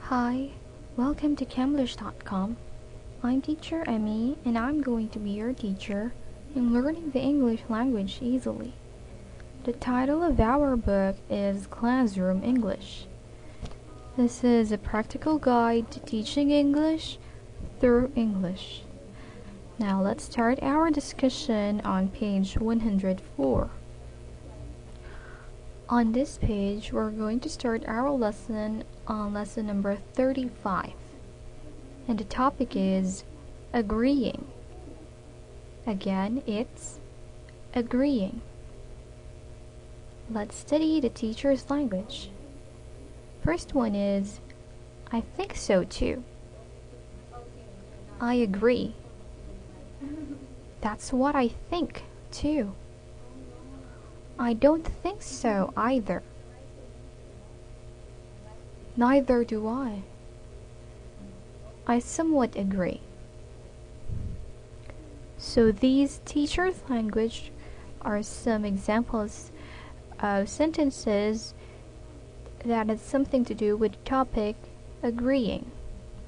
Hi, welcome to Camlish.com. I'm teacher Emmy and I'm going to be your teacher in learning the English language easily. The title of our book is Classroom English. This is a practical guide to teaching English through English. Now let's start our discussion on page 104. On this page, we're going to start our lesson on lesson number 35. And the topic is agreeing. Again, it's agreeing. Let's study the teacher's language. First one is, I think so too. I agree. That's what I think too. I don't think so either. Neither do I. I somewhat agree. So these teacher's language are some examples of sentences that has something to do with the topic agreeing.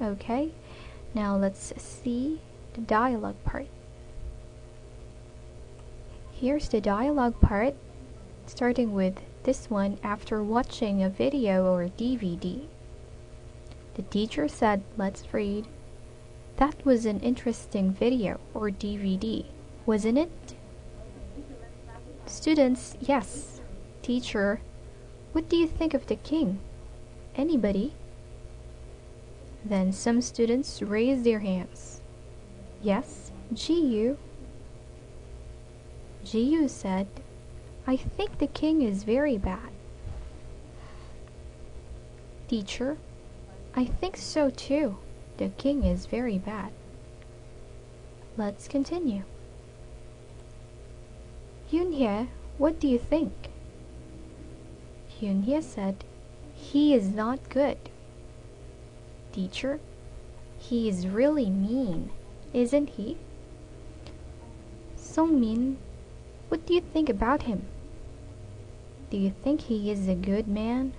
Okay? Now let's see the dialogue part. Here's the dialogue part, starting with this one after watching a video or DVD. The teacher said, let's read. That was an interesting video or DVD, wasn't it? Students, yes. Teacher, what do you think of the king? Anybody? Then some students raised their hands. Yes, GU. GU said, I think the king is very bad. Teacher, I think so too. The king is very bad. Let's continue. Yoonhye, what do you think? Yoonhye said, he is not good. Teacher, he is really mean, isn't he? Sungmin, what do you think about him? Do you think he is a good man?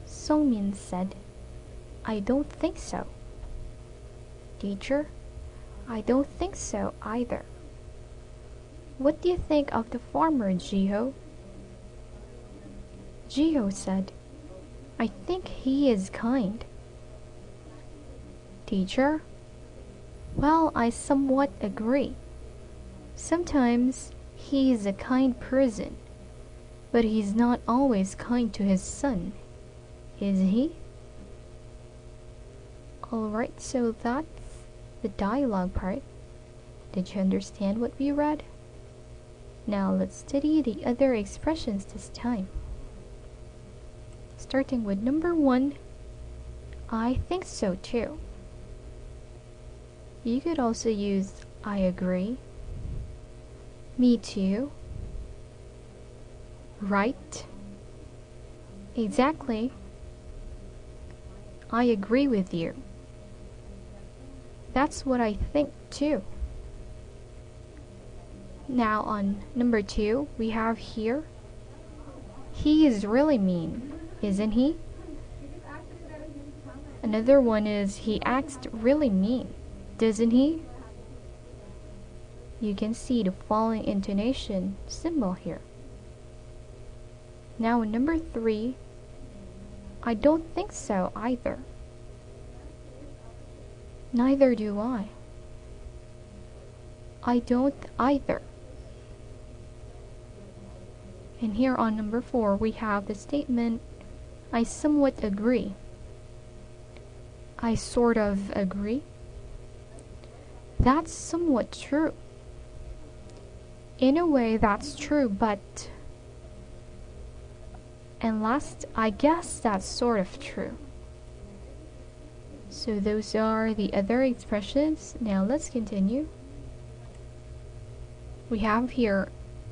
Sungmin said, I don't think so. Teacher, I don't think so either. What do you think of the farmer, Jiho? Jiho said, I think he is kind. Teacher, well, I somewhat agree. Sometimes he is a kind person, but he's not always kind to his son, is he? Alright, so that's the dialogue part. Did you understand what we read? Now let's study the other expressions this time. Starting with number 1, I think so too. You could also use I agree, me too, right, exactly, I agree with you. That's what I think too. Now on number 2, we have here, he is really mean, isn't he? Another one is, he acts really mean, doesn't he? You can see the following intonation symbol here. Now in number 3, I don't think so either. Neither do I. I don't either. And here on number 4, we have the statement, I somewhat agree. I sort of agree. That's somewhat true. In a way, that's true, but... And last, I guess that's sort of true. So those are the other expressions. Now let's continue. We have here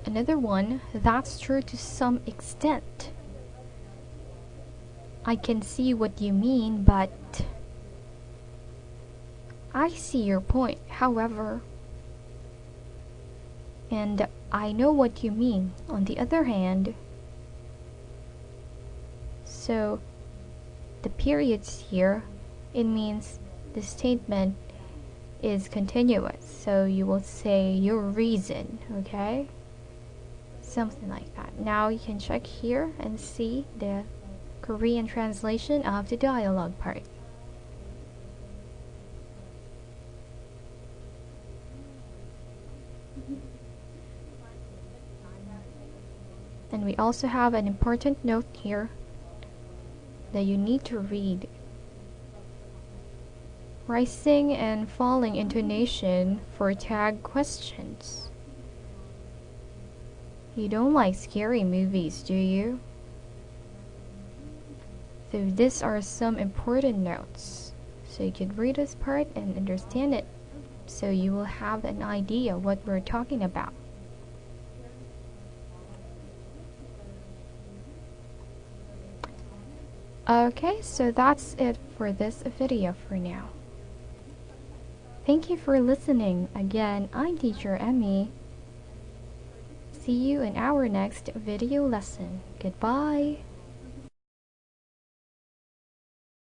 another one, that's true to some extent. I can see what you mean, but... I see your point, however... And I know what you mean, on the other hand. So the periods here, it means the statement is continuous. So you will say your reason, okay? Something like that. Now you can check here and see the Korean translation of the dialogue part. And we also have an important note here that you need to read. Rising and falling intonation for tag questions. You don't like scary movies, do you? So these are some important notes. So you can read this part and understand it. So you will have an idea what we're talking about. Okay, so that's it for this video for now. Thank you for listening. Again, I'm Teacher Emmy. See you in our next video lesson. Goodbye.